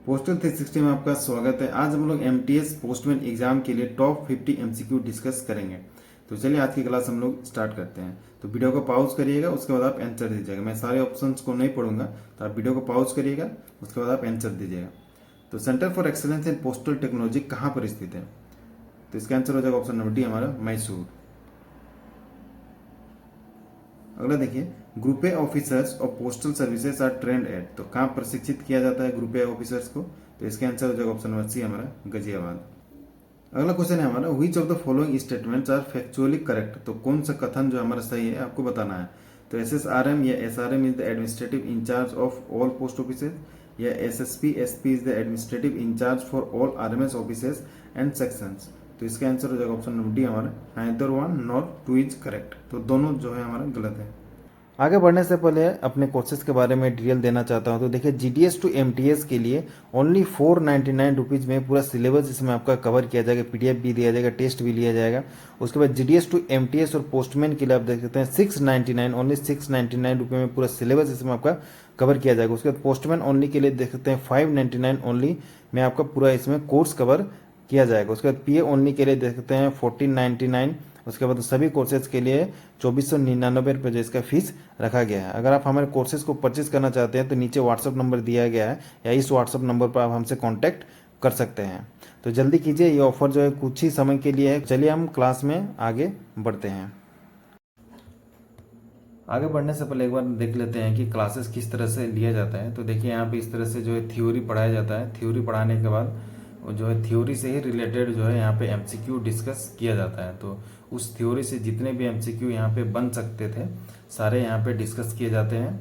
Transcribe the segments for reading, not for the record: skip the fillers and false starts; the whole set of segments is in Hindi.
पोस्टल 360 में आपका स्वागत है। आज हम लोग एमटीएस पोस्टमैन एग्जाम के लिए टॉप 50 एमसीक्यू डिस्कस करेंगे। तो चलिए आज की क्लास हम लोग स्टार्ट करते हैं। तो वीडियो को पॉज करिएगा, उसके बाद आप आंसर दीजिएगा। मैं सारे ऑप्शंस को नहीं पढ़ूंगा, तो आप वीडियो को पॉज करिएगा, उसके बाद आप आंसर दीजिएगा। तो centre for excellence in postal technology कहाँ पर स्थित है? तो इसका आंसर हो जाएगा ऑप्शन नंबर डी, हमारा मैसूर। अगला देखिए, ग्रुप ए ऑफिसर्स और postal services are trained at. तो कहाँ प्रशिक्षित किया जाता है ग्रुप ए ऑफिसर्स को? तो इसका आंसर हो जाएगा ऑप्शन नंबर सी, हमारा गाजियाबाद। अगला क्वेश्चन है हमारा, which of the following statements are factually correct. तो कौन सा कथन जो हमारा सही है आपको बताना है। तो एसएसआरएम या SRM is the administrative incharge of all post offices, या SSP is the administrative incharge for all RMS offices and sections. तो इसका आंसर हो जाएगा ऑप्शन नंबर डी, हमारा neither one nor two is correct. तो दोनों जो है हमारा गलत है। आगे बढ़ने से पहले अपने कोर्सेज के बारे में डिटेल देना चाहता हूं। तो देखिए, जीडीएस टू एमटीएस के लिए ओनली 499 रुपीज़ में पूरा सिलेबस इसमें आपका कवर किया जाएगा। पीडीएफ भी दिया जाएगा, टेस्ट भी लिया जाएगा। उसके बाद जीडीएस टू एमटीएस और पोस्टमैन के लिए आप देख सकते हैं 699, ओनली 699 रुपये में पूरा सिलेबस इसमें आपका कवर किया जाएगा। उसके बाद पोस्टमैन ओनली के लिए देख सकते हैं 599 ओनली में आपका पूरा इसमें कोर्स कवर किया जाएगा। उसके बाद पीए ओनली के लिए देख सकते हैं 1499। उसके बाद सभी कोर्सेज के लिए 2499 रुपये जो इसका फीस रखा गया है। अगर आप हमारे कोर्सेज को परचेज करना चाहते हैं तो नीचे व्हाट्सअप नंबर दिया गया है, या इस व्हाट्सअप नंबर पर आप हमसे कांटेक्ट कर सकते हैं। तो जल्दी कीजिए, ये ऑफर जो है कुछ ही समय के लिए है। चलिए हम क्लास में आगे बढ़ते हैं। आगे बढ़ने से पहले एक बार देख लेते हैं कि क्लासेस किस तरह से लिया जाता है। तो देखिए, यहाँ पे इस तरह से जो है थ्योरी पढ़ाया जाता है। थ्योरी पढ़ाने के बाद जो है थ्योरी से ही रिलेटेड जो है यहाँ पे एमसीक्यू डिस्कस किया जाता है। तो उस थ्योरी से जितने भी एमसीक्यू यहाँ पे बन सकते थे सारे यहाँ पे डिस्कस किए जाते हैं,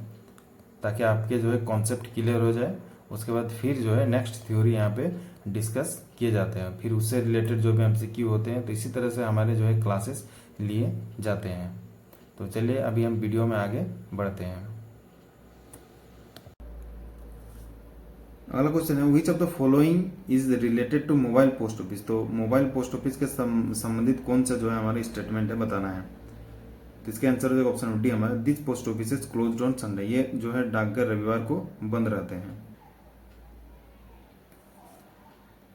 ताकि आपके जो है कॉन्सेप्ट क्लियर हो जाए। उसके बाद फिर जो है नेक्स्ट थ्योरी यहाँ पे डिस्कस किए जाते हैं, फिर उससे रिलेटेड जो भी एमसीक्यू होते हैं। तो इसी तरह से हमारे जो है क्लासेस लिए जाते हैं। तो चलिए अभी हम वीडियो में आगे बढ़ते हैं। अगला क्वेश्चन है, which of the following is related to mobile post office. तो मोबाइल पोस्ट ऑफिस के संबंधित कौन सा जो है हमारा स्टेटमेंट है बताना है। तो इसके आंसर हो जाएगा ऑप्शन डी, हमारा this post office is closed on Sunday. ये जो है डाकघर रविवार को बंद रहते हैं।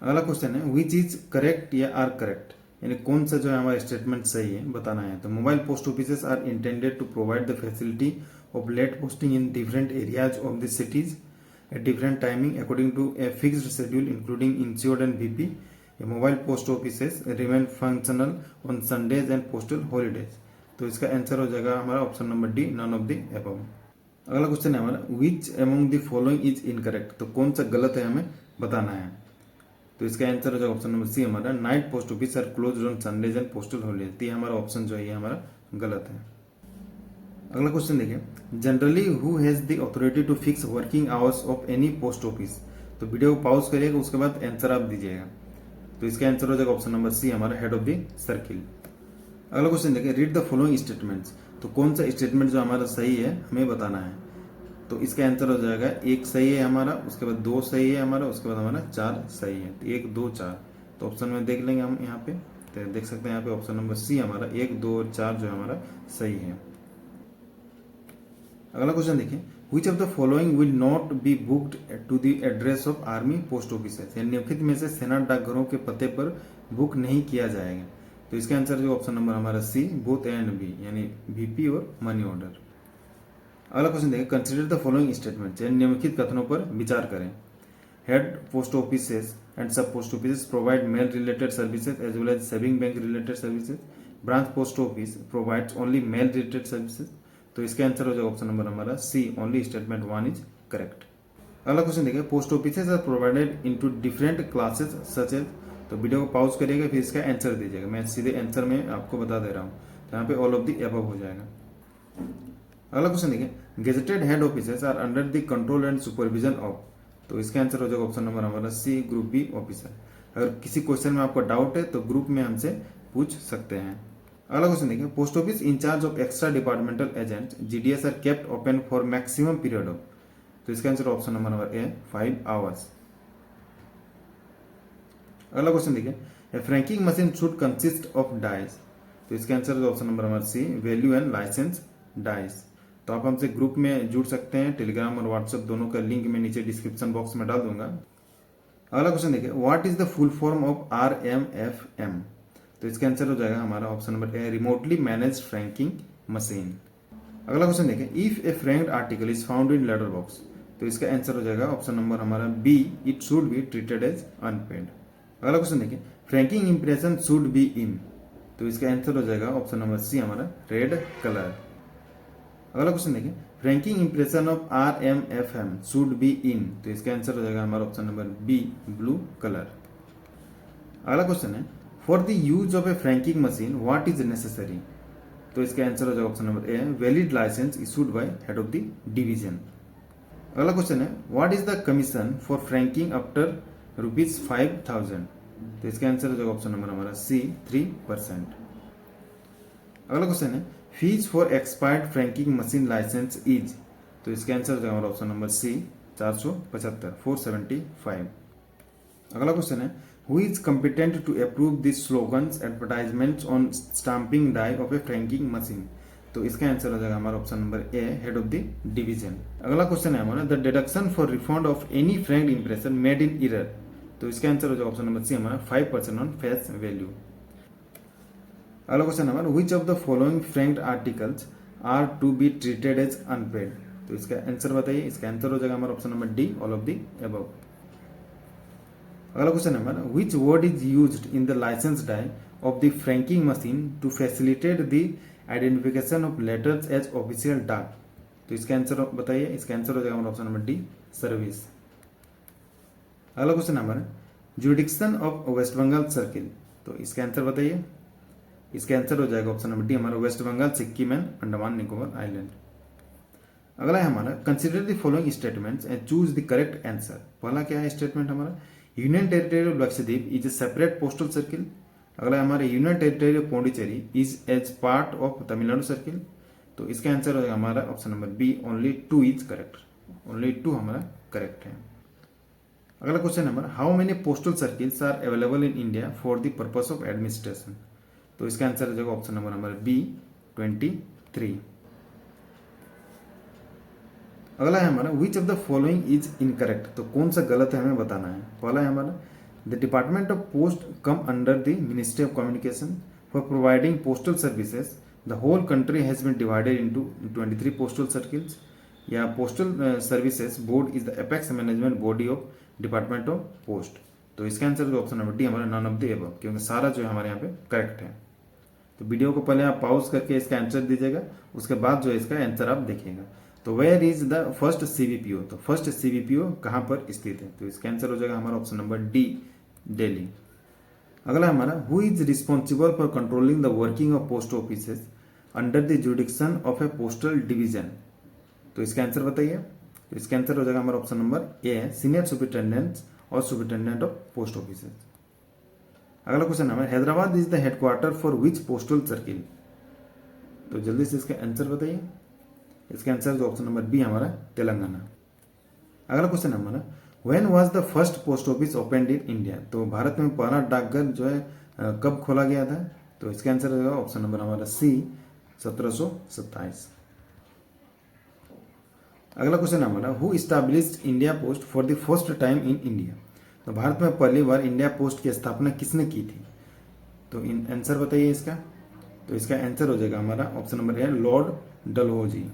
अगला क्वेश्चन है, विच इज करेक्ट या आर करेक्ट, यानी कौन सा जो है हमारा स्टेटमेंट सही है बताना है। तो mobile post offices are intended to provide the facility of late posting in different areas of the cities at different timing according to a fixed schedule including insured and BP. Mobile post offices remain functional on Sundays and postal holidays. तो इसका आंसर हो जाएगा हमारा option number D, none of the above. अगला क्वेश्चन है हमारा, which among the following is incorrect. तो कौन सा गलत है हमें बताना है। तो इसका आंसर हो जाएगा ऑप्शन नंबर सी, हमारा night post office are closed on Sundays and postal holidays. ये हमारा ऑप्शन जो है हमारा गलत है। अगला क्वेश्चन देखिए, generally who has the authority to fix working hours of any post office. तो वीडियो को पॉज करिएगा, उसके बाद आंसर आप दीजिएगा। तो इसका आंसर हो जाएगा ऑप्शन नंबर सी, हमारा हेड ऑफ द सर्किल। अगला क्वेश्चन देखिए, रीड द फॉलोइंग स्टेटमेंट्स। तो कौन सा स्टेटमेंट जो हमारा सही है हमें बताना है। तो इसका आंसर हो जाएगा एक सही है हमारा, उसके बाद दो सही है हमारा, उसके बाद हमारा चार सही है। तो एक दो चार, तो ऑप्शन में देख लेंगे हम यहाँ पे। तो देख सकते हैं यहाँ पे ऑप्शन नंबर सी हमारा एक दो और चार जो हमारा सही है। अगला क्वेश्चन देखिए, which of the following will not be booked to the address of army post offices. निम्नलिखित में से सेना डाकघरों के पते पर बुक नहीं किया जाएगा। तो इसका आंसर जो ऑप्शन नंबर हमारा C, both A and B, यानी बीपी और मनी ऑर्डर। अगला क्वेश्चन देखिए, कंसिडर द फॉलोइंग स्टेटमेंट। निम्नलिखित कथनों पर विचार करें। Head post offices and sub post offices provide mail related services as well as saving bank related services. Branch post office provides only mail related services. तो इसका आंसर हो जाएगा ऑप्शन नंबर हमारा C, only statement one is correct. अगला क्वेश्चन देखिए, post offices are provided into different classes such as. तो वीडियो को पॉज करिएगा, फिर इसका आंसर दीजिएगा। मैं सीधे आंसर में आपको बता दे रहा हूँ, तो यहाँ पे ऑल ऑफ द अबव हो जाएगा। अगला क्वेश्चन देखिए, gazetted head offices are under the control and supervision of. तो इसका आंसर हो जाएगा ऑप्शन नंबर हमारा सी, ग्रुप बी ऑफिसर। अगर किसी क्वेश्चन में आपको डाउट है तो ग्रुप में हमसे पूछ सकते हैं। अगला क्वेश्चन देखिए, post office incharge of extra departmental agent GDS are kept open for maximum period of. तो इसका answer option number A, 5 hours. अगला क्वेश्चन देखिए, a franking machine should consist of dies. तो इसका आंसर ऑप्शन नंबर हमारा C, value and licence dies. तो आप हमसे ग्रुप में जुड़ सकते हैं। टेलीग्राम और व्हाट्सएप दोनों का लिंक मैं नीचे डिस्क्रिप्शन बॉक्स में डाल दूंगा। अगला क्वेश्चन देखिए, what is the full form of RMFM? तो इसका आंसर हो जाएगा हमारा option number A, remotely manage franking machine. अगला क्वेश्चन देखिए, if a franked article is found in letter box, तो इसका आंसर हो जाएगा ऑप्शन नंबर हमारा B, it should be treated as unpaid. अगला क्वेश्चन देखिए, franking impression should be in, तो इसका आंसर हो जाएगा ऑप्शन नंबर सी हमारा रेड कलर। अगला क्वेश्चन देखिए, franking impression of RMFM should be in, तो इसका आंसर हो जाएगा हमारा option number B blue colour. अगला क्वेश्चन है, for the use of a franking machine what is necessary, तो इसका आंसर हो जाएगा option number A, valid licence issued by head of the division. अगला क्वेश्चन है, what is the commission for franking after ₹5,000, तो इसका आंसर हो जाएगा ऑप्शन नंबर हमारा सी 3%। अगला क्वेश्चन है, fees for expired franking machine licence is, तो इसका आंसर हो जाएगा हमारा ऑप्शन नंबर सी 475। अगला क्वेश्चन है, who is competent to approve the slogans advertisements on stamping die of a franking machine, तो इसका आंसर हो जाएगा हमारा option number A, head of the division. अगला क्वेश्चन है हमारा, the deduction for refund of any franked impression made in error, तो इसका आंसर हो जाएगा ऑप्शन नंबर सी हमारा 5% ऑन फेस वैल्यू। अगला क्वेश्चन हमारा, which of the following franked articles are to be treated as unpaid, तो इसका आंसर बताइए। इसका आंसर हो जाएगा हमारा option number D, all of the above. अगला क्वेश्चन है हमारा, which word is used in the licence die of the franking machine to facilitate the identification of letters as official dak, तो इसका आंसर बताइए। इसका आंसर हो जाएगा हमारा ऑप्शन नंबर डी, सर्विस। अगला क्वेश्चन हमारा, jurisdiction of West Bengal circle, तो इसका आंसर बताइए। इसका आंसर हो जाएगा ऑप्शन नंबर डी हमारा West Bengal, Sikkim and Andaman Nicobar island. अगला है हमारा, consider the following statements and choose the correct answer. पहला क्या है स्टेटमेंट हमारा, union territory of Lakshadweep is a separate postal circle. अगला है हमारा, union territory of Pondicherry is as part of Tamil Nadu circle, तो इसका आंसर हो जाएगा हमारा option number B, only 2 is correct. Only 2 हमारा करेक्ट है। अगला question number, how many postal circles are available in India for the purpose of administration, तो इसका आंसर हो जाएगा ऑप्शन नंबर हमारा बी, 23। अगला है हमारा, विच of the following is incorrect, तो कौन सा गलत है हमें बताना है। पहला है हमारा, the department of post come under the ministry of communication for providing postal services, the whole country has been divided into 23 postal circles, या postal services board is the apex management body of department of post, तो इसका आंसर जो ऑप्शन नंबर डी हमारा नॉन ऑफ द अबव, क्योंकि सारा जो है हमारे यहाँ पे करेक्ट है। तो वीडियो को पहले आप पॉज करके इसका आंसर दीजिएगा, उसके बाद जो है इसका आंसर आप देखिएगा। तो where is the first CBPO, तो फर्स्ट CBPO कहाँ पर स्थित है, तो इसका आंसर हो जाएगा हमारा ऑप्शन नंबर डी, दिल्ली। अगला हमारा, who is responsible for controlling the working of post offices under the जुडिक्शन of A postal division, तो इसका आंसर बताइए। तो इसका आंसर हो जाएगा हमारा ऑप्शन नंबर ए, सीनियर सुपरिटेंडेंट और सुपरिटेंडेंट ऑफ पोस्ट ऑफिसेज। अगला क्वेश्चन हमारा, Hyderabad is the headquarter for which postal circle, तो जल्दी से इसका आंसर बताइए। इसका आंसर जो ऑप्शन नंबर बी हमारा तेलंगाना। अगला क्वेश्चन हमारा, when was the first post office opened in India, तो भारत में पहला डाकघर जो है कब खोला गया था, तो इसका आंसर होगा ऑप्शन नंबर हमारा सी, 1727। अगला क्वेश्चन हमारा, who established India post for the first time in India, तो भारत में पहली बार इंडिया पोस्ट की स्थापना किसने की थी, तो आंसर बताइए इसका। तो इसका आंसर हो जाएगा हमारा ऑप्शन नंबर ए, लॉर्ड डलहौजी।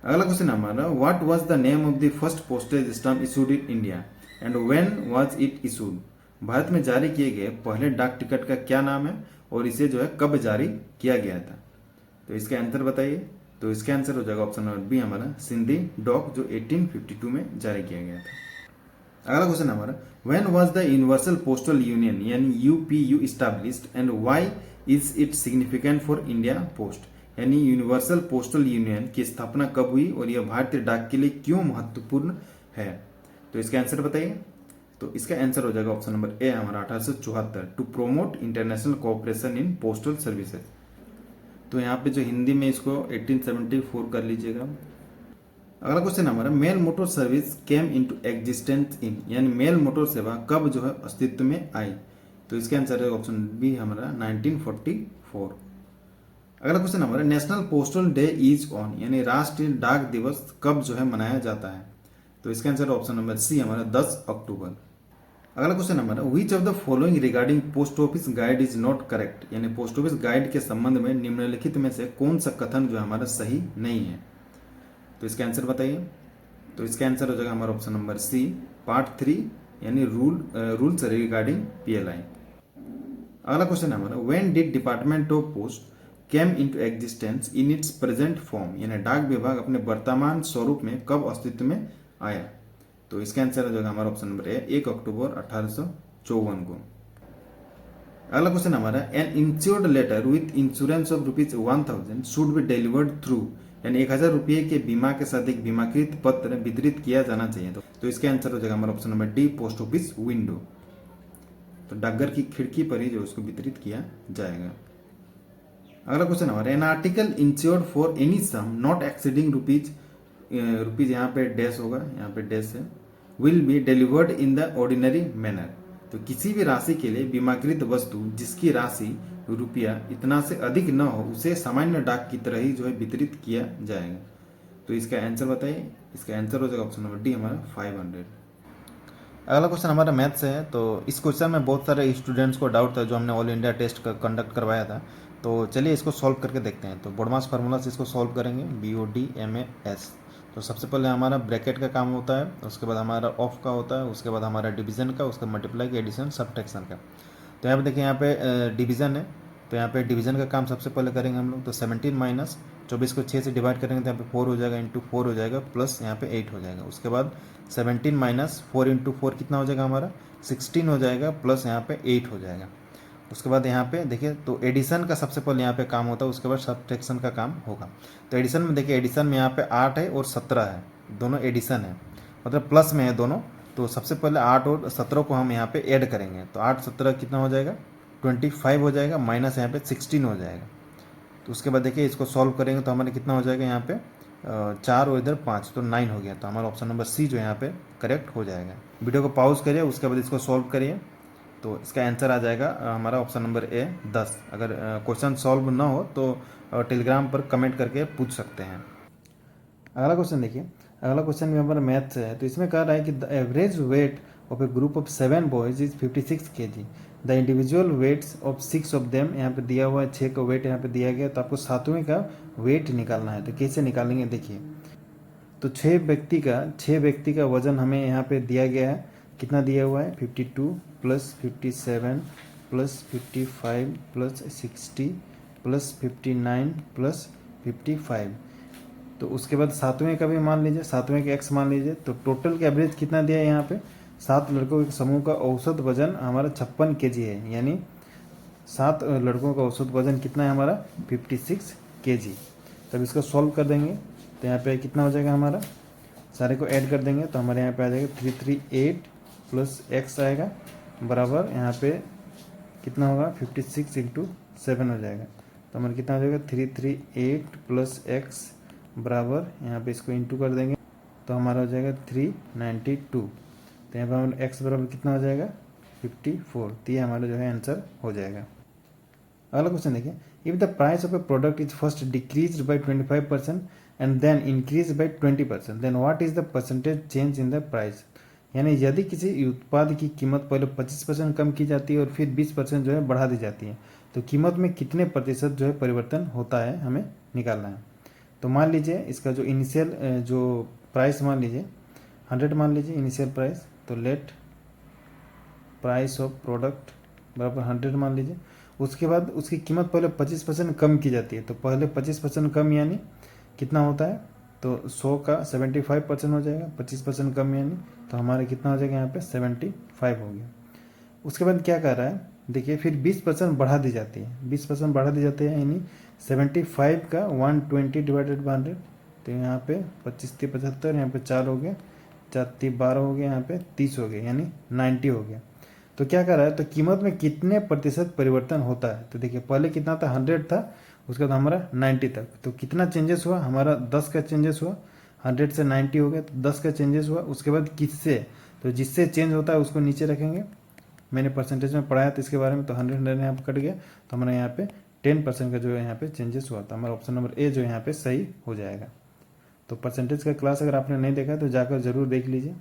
अगला क्वेश्चन हमारा, what was the name of the first postage stamp issued in India and when was it issued, Bharat में जारी किए गए पहले डाक टिकट का क्या नाम है और इसे जो है कब जारी किया गया था, तो इसका आंसर बताइए। तो इसका आंसर हो जाएगा ऑप्शन नंबर बी हमारा, सिंधी डॉक, जो 1852 में जारी किया गया था। अगला क्वेश्चन हमारा, when was the universal postal union यानी UPU established and why is it significant for India post, यानी यूनिवर्सल पोस्टल यूनियन की स्थापना कब हुई और यह भारतीय डाक के लिए क्यों महत्वपूर्ण है, तो इसका आंसर बताइए। तो इसका आंसर हो जाएगा ऑप्शन नंबर ए हमारा 1874, to promote international cooperation in postal services. तो यहाँ पे जो हिंदी में इसको 1874 कर लीजिएगा। अगला क्वेश्चन हमारा, mail motor service came into existence in, यानी मेल मोटर सेवा कब जो है अस्तित्व में आई, तो इसका आंसर है ऑप्शन बी हमारा 1944। अगला क्वेश्चन हमारा, national postal day is on, यानी राष्ट्रीय डाक दिवस कब जो है मनाया जाता है, तो इसका आंसर ऑप्शन नंबर सी हमारा 10 अक्टूबर। अगला क्वेश्चन हमारा विच of the following regarding post office guide is not correct, यानी पोस्ट ऑफिस गाइड के संबंध में निम्नलिखित में से कौन सा कथन जो हमारा सही नहीं है। तो इसका आंसर बताइए। तो इसका आंसर हो जाएगा हमारा ऑप्शन नंबर सी पार्ट 3 यानी रूल्स रिगार्डिंग पीएलआई। अगला क्वेश्चन है हमारा when did department of post came into existence in its present form, यानी डाक विभाग अपने वर्तमान स्वरूप में कब अस्तित्व में आया। तो इसका आंसर हो जाएगा हमारा ऑप्शन नंबर ए 1 अक्टूबर 1854 को। अगला क्वेश्चन हमारा an insured letter with insurance of ₹1000 should be delivered through, यानी 1000 रुपये के बीमा के साथ एक बीमाकृत पत्र वितरित किया जाना चाहिए। तो इसका आंसर हो जाएगा हमारा option number D post office window, तो डाकघर की खिड़की पर ही जो उसको वितरित किया जाएगा। अगला क्वेश्चन हमारा an article insured for any sum not exceeding rupees यहाँ पे डैश होगा, यहाँ पे डैश है, will be delivered in the ordinary manner. तो किसी भी राशि के लिए बीमाकृत वस्तु जिसकी राशि रुपया इतना से अधिक न हो उसे सामान्य डाक की तरह ही जो है वितरित किया जाएगा। तो इसका आंसर बताइए। इसका आंसर हो जाएगा ऑप्शन नंबर डी हमारा 500। अगला क्वेश्चन हमारा मैथ से है। तो इस क्वेश्चन में बहुत सारे स्टूडेंट्स को डाउट था जो हमने ऑल इंडिया टेस्ट कंडक्ट करवाया था। तो चलिए इसको सॉल्व करके देखते हैं। तो बोडमास फार्मूला से इसको सॉल्व करेंगे, BODMAS। तो सबसे पहले हमारा ब्रैकेट का काम होता है, उसके बाद हमारा ऑफ का होता है, उसके बाद हमारा डिवीजन का, उसका मल्टीप्लाई का, एडिशन, सब्ट्रैक्शन का। तो यहाँ पे देखिए यहाँ पे डिवीजन है, तो यहाँ पे डिवीजन का काम सबसे पहले करेंगे हम लोग। तो 17 माइनस 24 को 6 से डिवाइड करेंगे तो यहाँ पे 4 हो जाएगा, इंटू 4 हो जाएगा, प्लस यहाँ पे 8 हो जाएगा। उसके बाद 17 माइनस 4 इंटू 4 कितना हो जाएगा हमारा 16 हो जाएगा, प्लस यहाँ पे 8 हो जाएगा। उसके बाद यहाँ पे देखिए तो एडिशन का सबसे पहले यहाँ पे काम होता है, उसके बाद सब्ट्रैक्शन का काम होगा। तो एडिशन में देखिए एडिशन में यहाँ पे 8 है और 17 है, दोनों एडिशन है, मतलब प्लस में है दोनों। तो सबसे पहले 8 और 17 को हम यहाँ पे ऐड करेंगे, तो 8 17 कितना हो जाएगा 25 हो जाएगा, माइनस यहाँ पे 16 हो जाएगा। तो उसके बाद देखिए इसको सॉल्व करेंगे तो हमारे कितना हो जाएगा यहाँ पे 4 और इधर 5, तो 9 हो गया। तो हमारा ऑप्शन नंबर सी जो यहाँ पे करेक्ट हो जाएगा। वीडियो को पॉज करिए, उसके बाद इसको सॉल्व करिए, तो इसका आंसर आ जाएगा हमारा ऑप्शन नंबर ए 10। अगर क्वेश्चन सॉल्व ना हो तो टेलीग्राम पर कमेंट करके पूछ सकते हैं। अगला क्वेश्चन देखिए। अगला क्वेश्चन भी हमारा मैथ से है। तो इसमें कह रहा है कि the average weight of a group of 7 boys is 56 kg। The individual weights of 6 of them, यहाँ पे दिया हुआ है 6 का वेट यहाँ पे दिया गया। तो आपको सातवें का वेट निकालना है। तो कैसे निकालेंगे देखिए। तो 6 व्यक्ति का वजन हमें यहाँ पे दिया गया है, कितना दिया हुआ है 52 plus 57 plus 55 plus 60 plus 59 plus 55। तो उसके बाद सातवें का भी मान लीजिए, सातवें का x मान लीजिए। तो टोटल का एवरेज कितना दिया है यहाँ पे 7 लड़कों के समूह का औसत वजन हमारा 56 kg है, यानी 7 लड़कों का औसत वजन कितना है हमारा 56 kg। तब इसको सॉल्व कर देंगे तो यहाँ पे कितना हो जाएगा हमारा, सारे को ऐड कर देंगे तो हमारे यहाँ पे आ जाएगा 338 प्लस x आएगा बराबर यहाँ पे कितना होगा 56 इंटू 7 हो जाएगा। तो हमारा कितना हो जाएगा 338 प्लस x बराबर यहाँ पे इसको इंटू कर देंगे तो हमारा हो जाएगा 392। तो यहाँ पर हमारा x बराबर कितना हो जाएगा 54। तो ये हमारा जो है आंसर हो जाएगा। अगला क्वेश्चन देखिए। If the price of a product is first decrease by 25% and then increase by 20%, then what is the percentage change in the price. यानी यदि किसी उत्पाद की कीमत पहले 25% कम की जाती है और फिर 20% जो है बढ़ा दी जाती है, तो कीमत में कितने प्रतिशत जो है परिवर्तन होता है हमें निकालना है। तो मान लीजिए इसका जो इनिशियल जो प्राइस मान लीजिए 100 मान लीजिए इनिशियल प्राइस। तो लेट प्राइस ऑफ प्रोडक्ट बराबर 100 मान लीजिए। उसके बाद उसकी कीमत पहले 25% कम की जाती है। तो पहले 25% कम यानी कितना होता है, तो 100 का 75% हो जाएगा, 25% कम यानी तो हमारे कितना हो जाएगा यहाँ पे 75 हो गया। उसके बाद क्या कर रहा है देखिए, फिर 20% बढ़ा दी जाती है, 20% बढ़ा दी जाती है, यानी 75 का 120 डिवाइडेड बाई 100। तो यहाँ पे 25 3 75, यहाँ पे 4 हो गया, 4 3 12 हो गया, यहाँ पे 30 हो गया, यानी 90 हो गया। तो क्या कर रहा है, तो कीमत में कितने प्रतिशत परिवर्तन होता है। तो देखिए पहले कितना था 100 था, उसके बाद हमारा 90 तक, तो कितना चेंजेस हुआ हमारा 10 का चेंजेस हुआ, 100 से 90 हो गया तो 10 का चेंजेस हुआ। उसके बाद किससे, तो जिससे चेंज होता है उसको नीचे रखेंगे। मैंने परसेंटेज में पढ़ाया था इसके बारे में, तो 100 यहाँ पर कट गया, तो हमारा यहाँ पे 10% का जो है यहाँ पे चेंजेस हुआ। तो हमारा ऑप्शन नंबर ए जो यहाँ पे सही हो जाएगा। तो परसेंटेज का क्लास अगर आपने नहीं देखा तो जाकर जरूर देख लीजिए।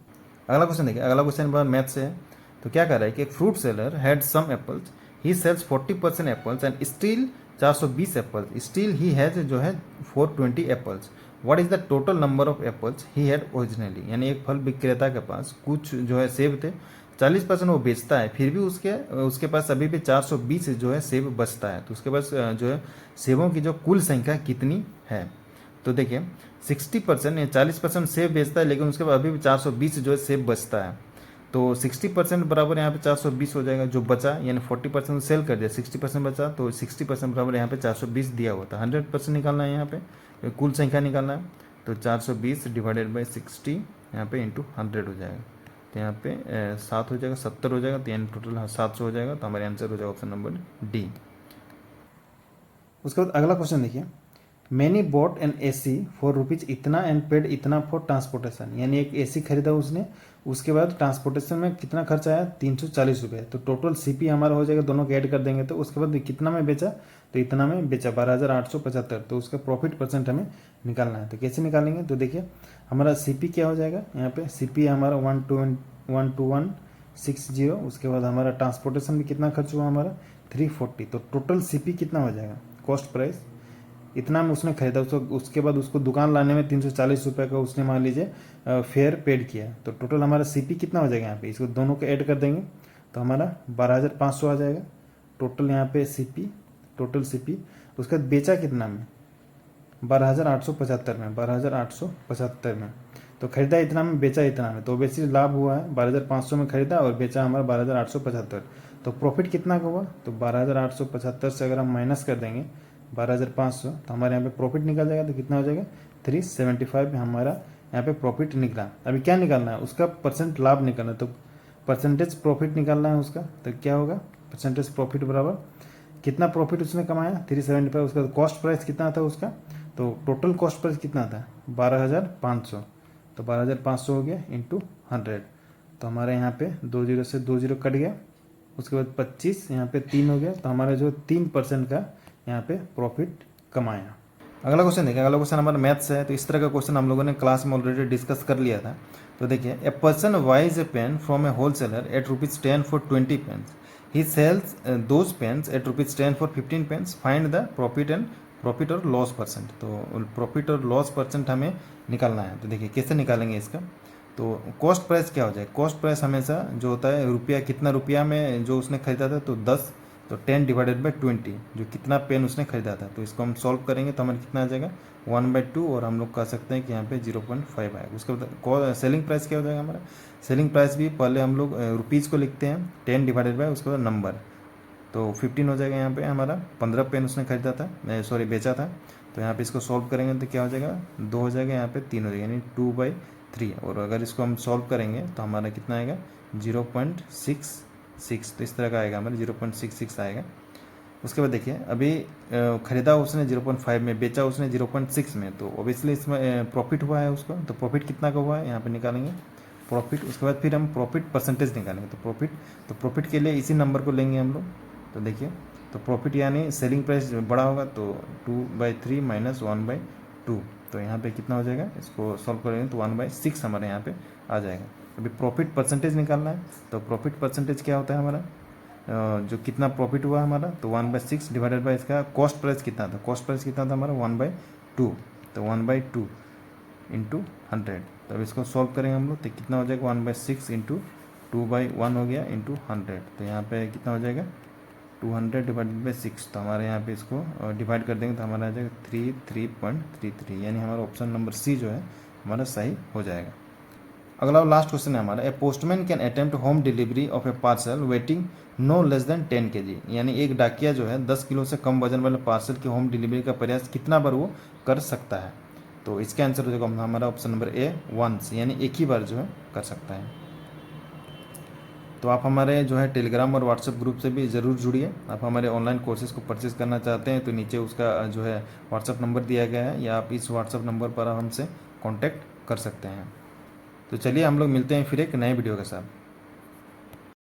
अगला क्वेश्चन देखिए, अगला क्वेश्चन मैथ से है। तो क्या कर रहा है कि एक fruit seller had some apples, he sells 40% apples and still 420 apples, still he has जो है 420 apples, what is the total number of apples he had originally. यानी एक फल विक्रेता के पास कुछ जो है सेब थे, 40% वो बेचता है, फिर भी उसके पास अभी भी 420 जो है सेब बचता है। तो उसके पास जो है सेबों की जो कुल संख्या कितनी है। तो देखिए 60% या 40% सेब बेचता है, लेकिन उसके बाद अभी भी 420 जो है सेब बचता है। तो 60% बराबर यहाँ पे 420 हो जाएगा, जो बचा यानी 40% सेल कर दिया, 60% बचा, तो 60% बराबर यहाँ पे 420 दिया हुआ था। 100% निकालना है यहाँ पे, कुल संख्या निकालना है। तो 420 डिवाइडेड बाई 60 यहाँ पे इंटू 100 हो जाएगा। तो यहाँ पे 7 हो जाएगा, 70 हो जाएगा, तो यानी टोटल 700 हो जाएगा। तो हमारे आंसर हो जाएगा ऑप्शन नंबर डी। उसके बाद अगला क्वेश्चन देखिए, many bot N AC for rupees इतना एंड पेड इतना फॉर ट्रांसपोर्टेशन। यानी एक AC खरीदा उसने, उसके बाद ट्रांसपोर्टेशन में कितना खर्च आया, 340 रुपये। तो टोटल CP हमारा हो जाएगा, दोनों को ऐड कर देंगे। तो उसके बाद कितना में बेचा, तो इतना में बेचा 12,875। तो उसका प्रॉफिट परसेंट हमें निकालना है। तो कैसे निकालेंगे, तो देखिए हमारा CP क्या हो जाएगा, यहाँ पे CP हमारा 12160। उसके बाद हमारा ट्रांसपोर्टेशन में कितना खर्च हुआ, हमारा 340। तो टोटल CP कितना हो जाएगा, कॉस्ट प्राइस इतना में उसने खरीदा, उसके बाद उसको दुकान लाने में 340 रुपये का उसने मान लीजिए फेयर पेड किया। तो टोटल हमारा CP कितना हो जाएगा, यहाँ पे इसको दोनों को ऐड कर देंगे तो हमारा 12,500 आ जाएगा टोटल यहाँ पे CP, टोटल CP। उसके बाद बेचा कितना में, 12,875 में, 12,875 में। तो खरीदा इतना में, बेचा इतना में, तो बेसिकली लाभ हुआ है 12,500 में खरीदा और बेचा हमारा 12,875। तो प्रॉफिट कितना का हुआ, तो 12,875 से अगर हम माइनस कर देंगे 12,500, तो हमारे यहाँ पे प्रॉफिट निकल जाएगा। तो कितना हो जाएगा, 375 हमारा यहाँ पे प्रॉफिट निकला। अभी क्या निकालना है, उसका परसेंट लाभ निकालना है। तो परसेंटेज प्रॉफिट निकालना है उसका। तो क्या होगा, परसेंटेज प्रॉफिट बराबर कितना प्रॉफिट उसने कमाया, 375। उसका कॉस्ट प्राइस कितना था उसका, तो टोटल कॉस्ट प्राइस कितना था, 12,500। तो 12,500 हो गया इंटू 100। तो हमारे यहाँ पे 20 से 20 कट गया। उसके बाद 25 यहाँ पे 3 हो गया। तो हमारा जो 3% का यहाँ पे प्रॉफिट कमाया। अगला क्वेश्चन देखिए, अगला क्वेश्चन हमारा मैथ्स है। तो इस तरह का क्वेश्चन हम लोगों ने क्लास में ऑलरेडी डिस्कस कर लिया था। तो देखिए, a person buys a pen from a wholesaler at ₹10 for 20 pens, he sells those pens at ₹10 for 15 pens, find the profit और लॉस परसेंट। तो प्रॉफिट और लॉस परसेंट हमें निकालना है। तो देखिए कैसे निकालेंगे इसका। तो कॉस्ट प्राइस क्या हो जाए, कॉस्ट प्राइस हमेशा जो होता है रुपया, कितना रुपया में जो उसने खरीदा था, तो 10, तो 10 डिवाइडेड बाई 20, जो कितना पेन उसने खरीदा था। तो इसको हम सॉल्व करेंगे तो हमारे कितना आ जाएगा 1/2, और हम लोग कह सकते हैं कि यहाँ पे 0.5 आएगा। उसके बाद सेलिंग प्राइस क्या हो जाएगा हमारा, सेलिंग प्राइस भी पहले हम लोग रुपीज़ को लिखते हैं, 10 डिवाइडेड बाई उसके बाद नंबर, तो 15 हो जाएगा। यहाँ पे हमारा 15 पेन उसने खरीदा था, बेचा था। तो यहाँ पे इसको सॉल्व करेंगे तो क्या हो जाएगा, 2 हो जाएगा, यहाँ पे 3 हो जाएगा, यानी 2/3। और अगर इसको हम सॉल्व करेंगे तो हमारा कितना आएगा 0.66। तो इस तरह का आएगा हमारा 0.66 आएगा। उसके बाद देखिए, अभी खरीदा उसने 0.5 में, बेचा उसने 0.6 में। तो ओबियसली इसमें प्रॉफिट हुआ है उसको। तो प्रॉफिट कितना का हुआ है यहाँ पे निकालेंगे प्रॉफिट। उसके बाद फिर हम प्रॉफिट परसेंटेज निकालेंगे। तो प्रॉफिट के लिए इसी नंबर को लेंगे हम लोग। तो देखिए, तो प्रॉफिट यानी सेलिंग प्राइस बड़ा होगा, तो 2/3 माइनस 1/2। तो यहाँ पे कितना हो जाएगा, इसको सॉल्व करेंगे तो 1/6 हमारे यहाँ पे आ जाएगा। अभी प्रॉफिट परसेंटेज निकालना है। तो प्रॉफिट परसेंटेज क्या होता है हमारा, जो कितना प्रॉफिट हुआ हमारा, तो 1/6 डिवाइडेड बाई इसका कॉस्ट प्राइस कितना था, कॉस्ट प्राइस कितना था हमारा 1/2। तो 1/2 इंटू 100। तो अब इसको सॉल्व करेंगे हम लोग तो कितना हो जाएगा 1/6 इंटू 2/1 हो गया इंटू 100। तो यहाँ पे कितना हो जाएगा 200 डिवाइडेड बाई 6। तो हमारे यहाँ पे इसको डिवाइड कर देंगे तो हमारा आ जाएगा 3.33, यानी हमारा ऑप्शन नंबर सी जो है हमारा सही हो जाएगा। अगला लास्ट क्वेश्चन है हमारा, a postman can attempt home delivery of a parcel weighing no less than 10 kg। यानी एक डाकिया जो है 10 किलो से कम वजन वाले पार्सल की होम डिलीवरी का प्रयास कितना बार वो कर सकता है। तो इसका आंसर हो जाएगा हमारा ऑप्शन नंबर ए, वंस, यानी एक ही बार जो है कर सकता है। तो आप हमारे जो है टेलीग्राम और व्हाट्सएप ग्रुप से भी ज़रूर जुड़िए। आप हमारे ऑनलाइन कोर्सेज को परचेज़ करना चाहते हैं तो नीचे उसका जो है व्हाट्सएप नंबर दिया गया है, या आप इस व्हाट्सएप नंबर पर हमसे कांटेक्ट कर सकते हैं। तो चलिए हम लोग मिलते हैं फिर एक नए वीडियो के साथ।